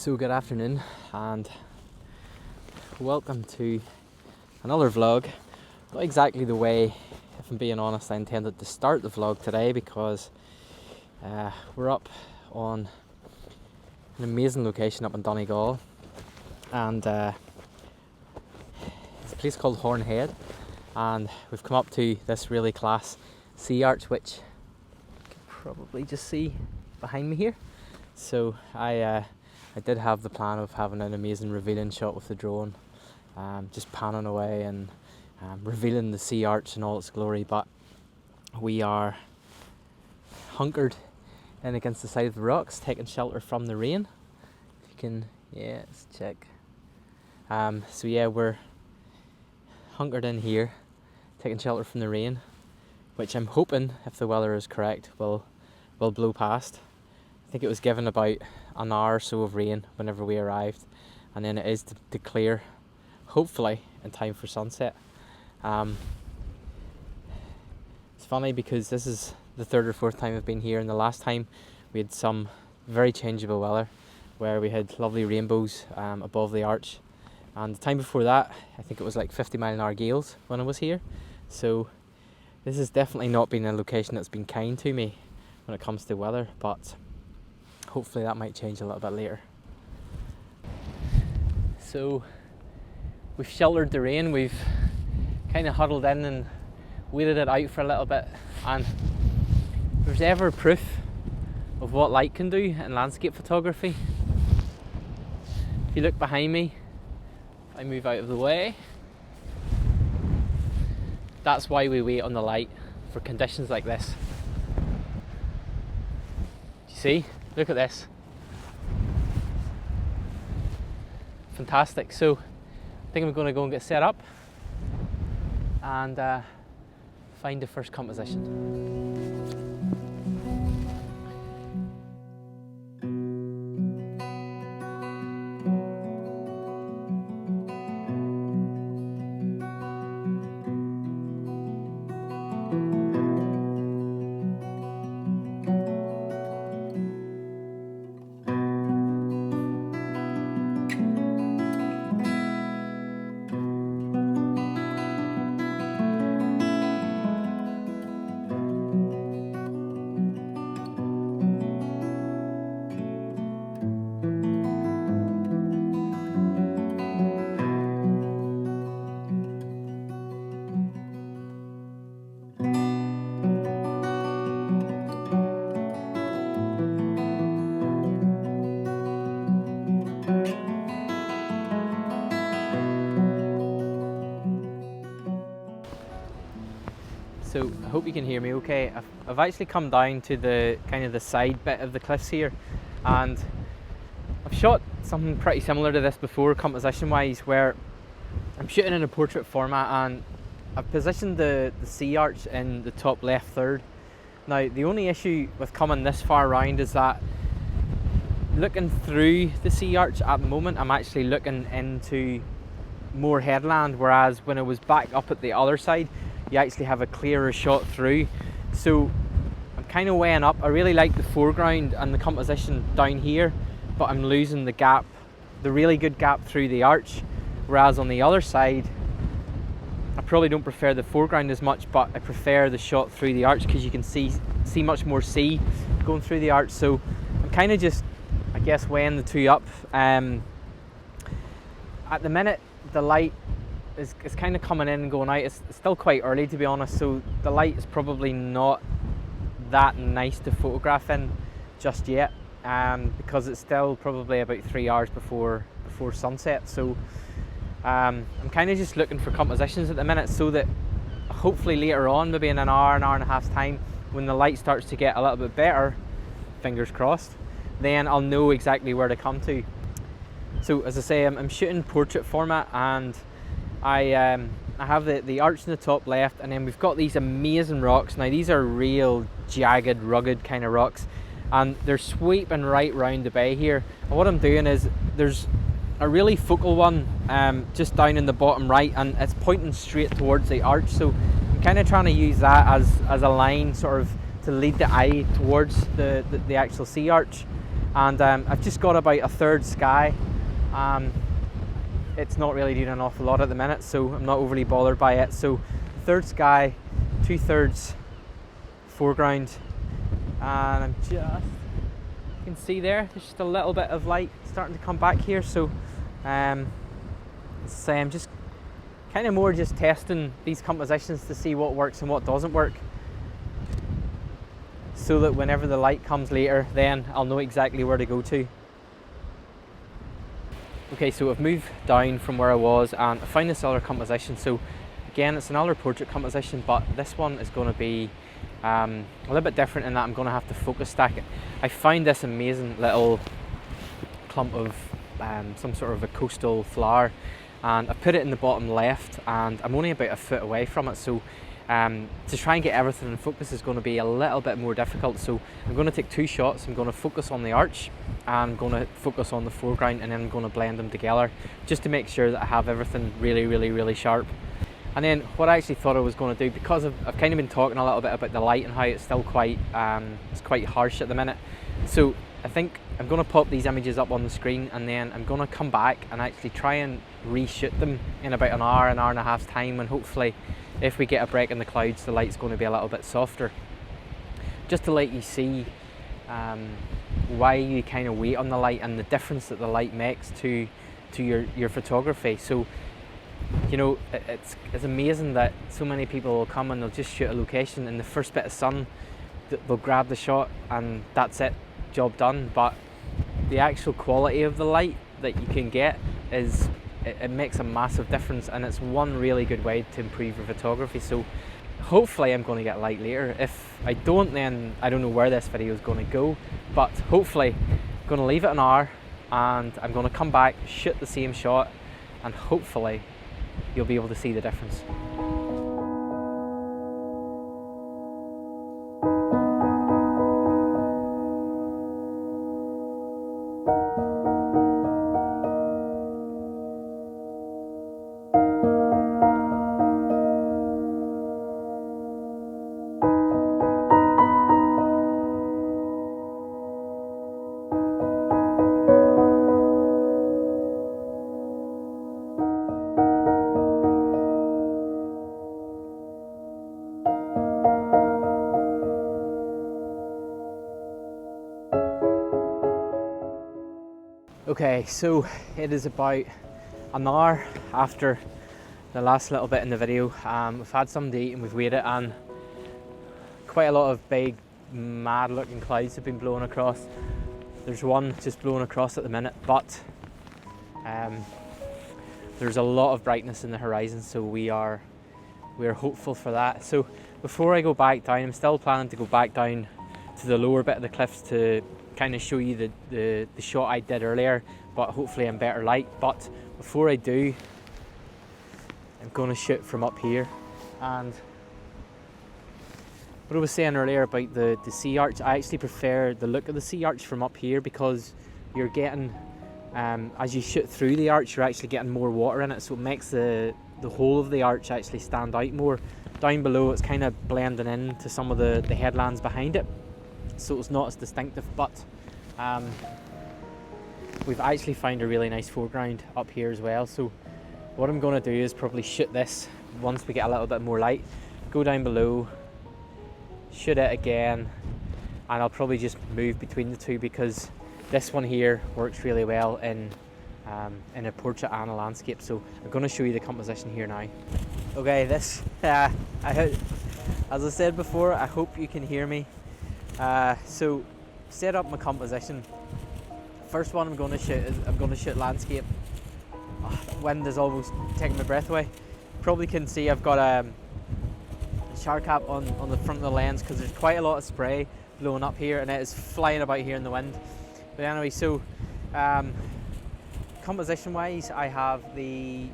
So good afternoon and welcome to another vlog. Not exactly the way, if I'm being honest, I intended to start the vlog today, because we're up on an amazing location up in Donegal, and it's a place called Hornhead, and we've come up to this really class sea arch, which you can probably just see behind me here. So I did have the plan of having an amazing revealing shot with the drone, just panning away and revealing the sea arch in all its glory, but we are hunkered in against the side of the rocks, taking shelter from the rain. If you can, let's check. So yeah, we're hunkered in here, taking shelter from the rain, which I'm hoping, if the weather is correct, will blow past. I think it was given about an hour or so of rain whenever we arrived, and then it is to clear, hopefully in time for sunset. It's funny because this is the third or fourth time I've been here, and the last time we had some very changeable weather where we had lovely rainbows above the arch, and the time before that I think it was like 50-mile-an-hour gales when I was here. So this has definitely not been a location that's been kind to me when it comes to weather, but hopefully that might change a little bit later. So we've sheltered the rain, we've kind of huddled in and waited it out for a little bit, and if there's ever proof of what light can do in landscape photography, if you look behind me, if I move out of the way, that's why we wait on the light for conditions like this. Do you see? Look at this. Fantastic. So I think I'm going to go and get set up and find the first composition. So I hope you can hear me okay. I've actually come down to the kind of the side bit of the cliffs here, and I've shot something pretty similar to this before composition wise, where I'm shooting in a portrait format and I've positioned the sea arch in the top left third. Now the only issue with coming this far around is that looking through the sea arch at the moment, I'm actually looking into more headland, whereas when I was back up at the other side you actually have a clearer shot through. So I'm kind of weighing up. I really like the foreground and the composition down here, but I'm losing the gap, the really good gap through the arch, whereas on the other side I probably don't prefer the foreground as much, but I prefer the shot through the arch because you can see much more sea going through the arch. So I'm kind of just, I guess, weighing the two up. At the minute the light is kind of coming in and going out. It's still quite early, to be honest, so the light is probably not that nice to photograph in just yet, because it's still probably about 3 hours before sunset. So I'm kind of just looking for compositions at the minute, so that hopefully later on, maybe in an hour and a half's time, when the light starts to get a little bit better, fingers crossed, then I'll know exactly where to come to. So as I say, I'm shooting portrait format, and I have the arch in the top left, and then we've got these amazing rocks. Now these are real jagged, rugged kind of rocks, and they're sweeping right round the bay here. And what I'm doing is, there's a really focal one just down in the bottom right, and it's pointing straight towards the arch. So I'm kind of trying to use that as a line sort of to lead the eye towards the actual sea arch. and I've just got about a third sky. It's not really doing an awful lot at the minute, so I'm not overly bothered by it. So third sky, 2/3 foreground, and I'm just, you can see there's just a little bit of light starting to come back here. So I'm just kind of more just testing these compositions to see what works and what doesn't work, so that whenever the light comes later, then I'll know exactly where to go to. Okay, so I've moved down from where I was and I found this other composition. So again, it's another portrait composition, but this one is going to be a little bit different in that I'm going to have to focus stack it. I found this amazing little clump of some sort of a coastal flower, and I put it in the bottom left, and I'm only about a foot away from it. So to try and get everything in focus is going to be a little bit more difficult. So I'm going to take 2 shots. I'm going to focus on the arch, and I'm going to focus on the foreground, and then I'm going to blend them together just to make sure that I have everything really sharp. And then what I actually thought I was going to do, because I've kind of been talking a little bit about the light and how it's still quite harsh at the minute, so I think I'm going to pop these images up on the screen, and then I'm going to come back and actually try and reshoot them in about an hour and a half's time, and hopefully if we get a break in the clouds, the light's going to be a little bit softer, just to let you see why you kind of wait on the light and the difference that the light makes to your photography. So, you know, it's amazing that so many people will come and they'll just shoot a location, and the first bit of sun, they'll grab the shot and that's it, job done. But the actual quality of the light that you can get it makes a massive difference, and it's one really good way to improve your photography. So hopefully I'm going to get light later. If I don't, then I don't know where this video is going to go, but hopefully I'm going to leave it an hour and I'm going to come back, shoot the same shot, and hopefully you'll be able to see the difference. Okay, so it is about an hour after the last little bit in the video. We've had something to eat and we've waited, and quite a lot of big mad looking clouds have been blowing across. There's one just blowing across at the minute, but there's a lot of brightness in the horizon, so we're hopeful for that. So before I go back down, I'm still planning to go back down to the lower bit of the cliffs to kind of show you the shot I did earlier, but hopefully in better light. But before I do, I'm going to shoot from up here. And what I was saying earlier about the sea arch, I actually prefer the look of the sea arch from up here, because you're getting, as you shoot through the arch, you're actually getting more water in it, so it makes the whole of the arch actually stand out more. Down below it's kind of blending in to some of the headlands behind it, so it's not as distinctive. But we've actually found a really nice foreground up here as well. So what I'm going to do is probably shoot this once we get a little bit more light, go down below, shoot it again, and I'll probably just move between the two, because this one here works really well in a portrait and a landscape. So I'm going to show you the composition here now. Okay, this as I said before, I hope you can hear me. So set up my composition. First one I'm going to shoot landscape. Wind is almost taking my breath away. Probably can see I've got a shower cap on the front of the lens, because there's quite a lot of spray blowing up here and it is flying about here in the wind. But anyway, so composition wise, I have the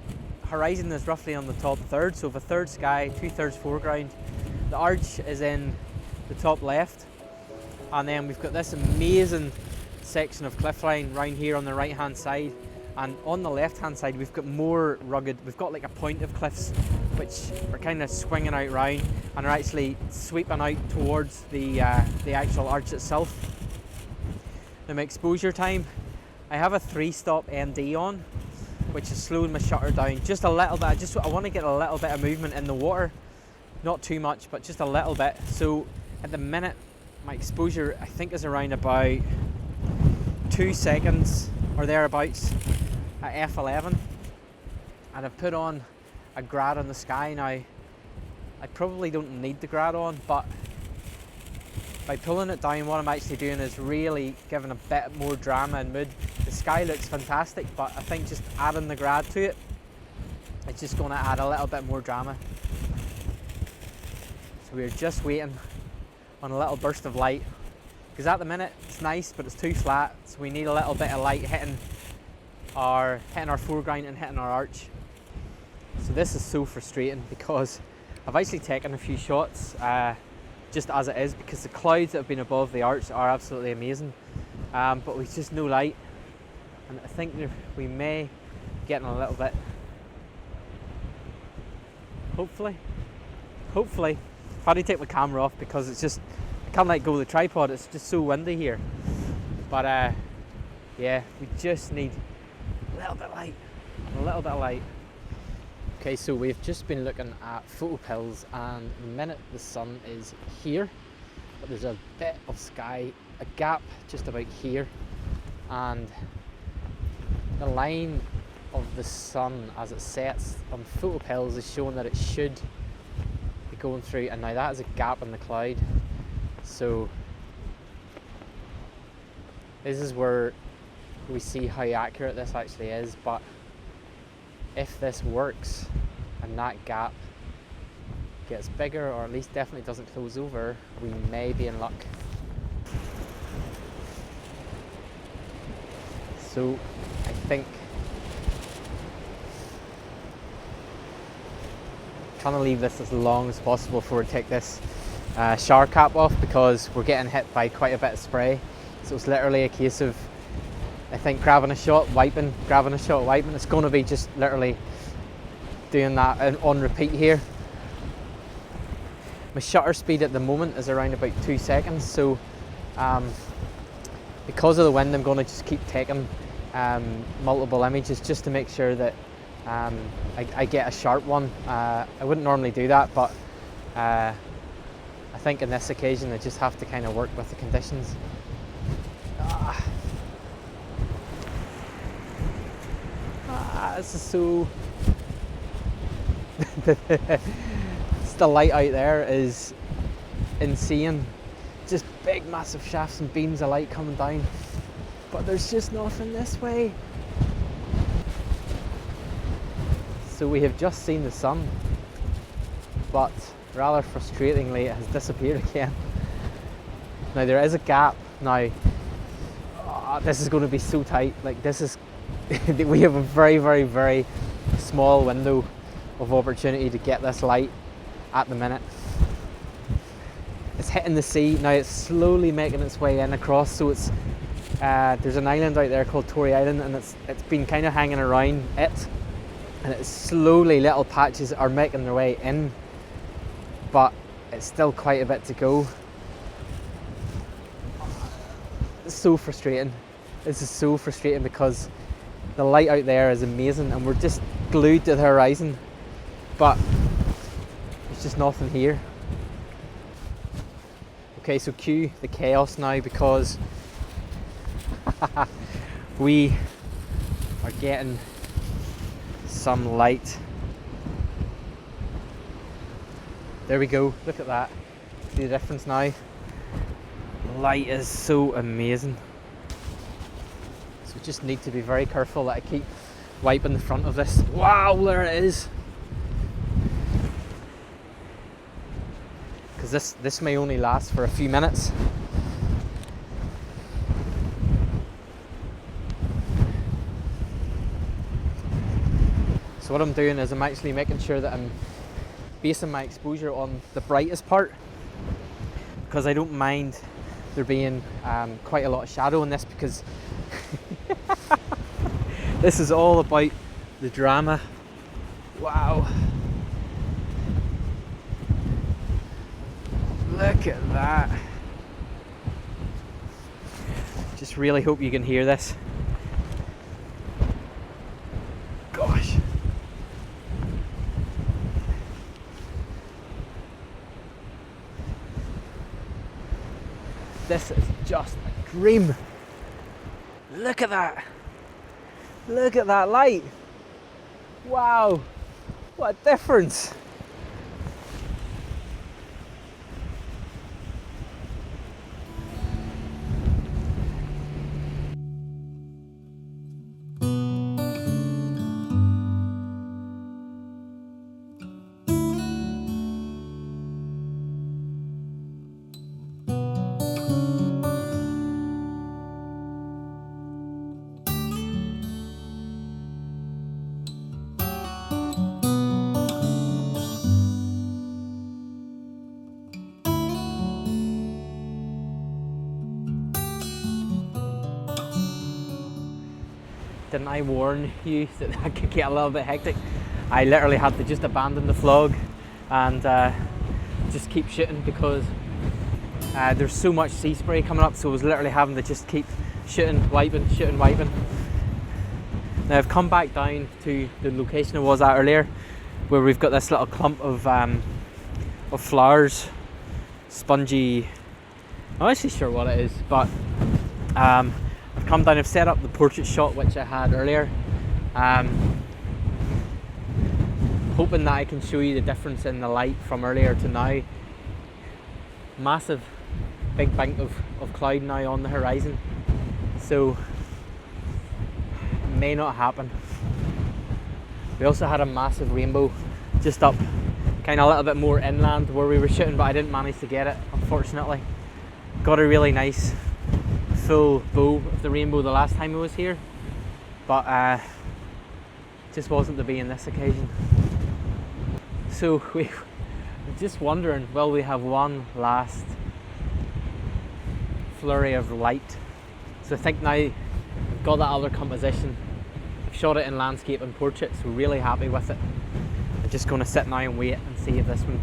horizon is roughly on the top third, so a third sky, 2/3 foreground. The arch is in the top left, and then we've got this amazing section of cliffline round here on the right hand side, and on the left hand side we've got more rugged, we've got like a point of cliffs which are kind of swinging out round and are actually sweeping out towards the actual arch itself. Now my exposure time, I have a 3-stop ND on, which is slowing my shutter down just a little bit. I want to get a little bit of movement in the water, not too much, but just a little bit. So at the minute, my exposure I think is around about 2 seconds or thereabouts at f11, and I've put on a grad on the sky now. I probably don't need the grad on, but by pulling it down, what I'm actually doing is really giving a bit more drama and mood. The sky looks fantastic, but I think just adding the grad to it, it's just going to add a little bit more drama. So we're just waiting on a little burst of light, because at the minute it's nice, but it's too flat, so we need a little bit of light hitting our foreground and hitting our arch. So this is so frustrating, because I've actually taken a few shots just as it is, because the clouds that have been above the arch are absolutely amazing, but with just no light, and I think we may get in a little bit. Hopefully. I've had to take my camera off because it's just, I can't let go of the tripod, it's just so windy here. But yeah, we just need a little bit of light. Okay, so we've just been looking at photo pills, and the minute the sun is here, but there's a bit of sky, a gap just about here, and the line of the sun as it sets on photo pills is showing that it should be going through, and now that is a gap in the cloud. So this is where we see how accurate this actually is, but if this works and that gap gets bigger, or at least definitely doesn't close over, we may be in luck. So I think I'm trying to leave this as long as possible before we take this shower cap off, because we're getting hit by quite a bit of spray. So it's literally a case of, I think, grabbing a shot, wiping. It's going to be just literally doing that on repeat here. My shutter speed at the moment is around about 2 seconds, so because of the wind, I'm going to just keep taking multiple images just to make sure that I get a sharp one. I wouldn't normally do that, but I think in this occasion I just have to kind of work with the conditions. This is so... the light out there is insane. Just big massive shafts and beams of light coming down, but there's just nothing this way. So we have just seen the sun, but rather frustratingly it has disappeared again. Now there is a gap now. This is going to be so tight. Like, this is we have a very small window of opportunity to get this light at the minute. It's hitting the sea now. It's slowly making its way in across. So it's there's an island out there called Tory Island, and it's been kind of hanging around it, and it's slowly, little patches are making their way in, but it's still quite a bit to go. It's so frustrating. This is so frustrating because the light out there is amazing and we're just glued to the horizon, but there's just nothing here. Okay, so cue the chaos now, because we are getting some light. There we go, look at that. See the difference now? Light is so amazing. So we just need to be very careful that I keep wiping the front of this. Wow, there it is. Because this may only last for a few minutes. So what I'm doing is I'm actually making sure that I'm basing my exposure on the brightest part, because I don't mind there being quite a lot of shadow in this, because this is all about the drama. Wow. Look at that. Just really hope you can hear this. Gosh. This is just a dream. Look at that. Look at that light. Wow. What a difference. Didn't I warn you that that could get a little bit hectic? I literally had to just abandon the vlog and just keep shooting because there's so much sea spray coming up, so I was literally having to just keep shooting, wiping. Now I've come back down to the location I was at earlier, where we've got this little clump of flowers, spongy. I'm not actually sure what it is, but I've come down. I've set up the portrait shot which I had earlier, hoping that I can show you the difference in the light from earlier to now. Massive big bank of cloud now on the horizon, so it may not happen. We also had a massive rainbow just up kind of a little bit more inland where we were shooting, but I didn't manage to get it, unfortunately. Got a really nice full bow of the rainbow the last time I was here, but just wasn't to be in this occasion. So we're just wondering, will we have one last flurry of light? So I think now I've got that other composition. I've shot it in landscape and portrait, so really happy with it. I'm just going to sit now and wait and see if this one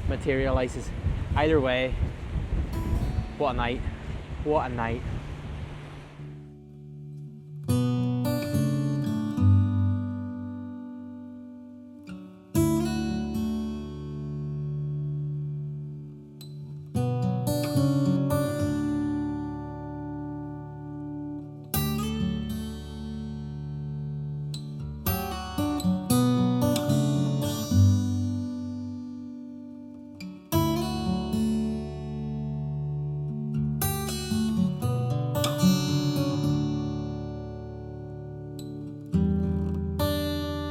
materialises. Either way, what a night. What a night.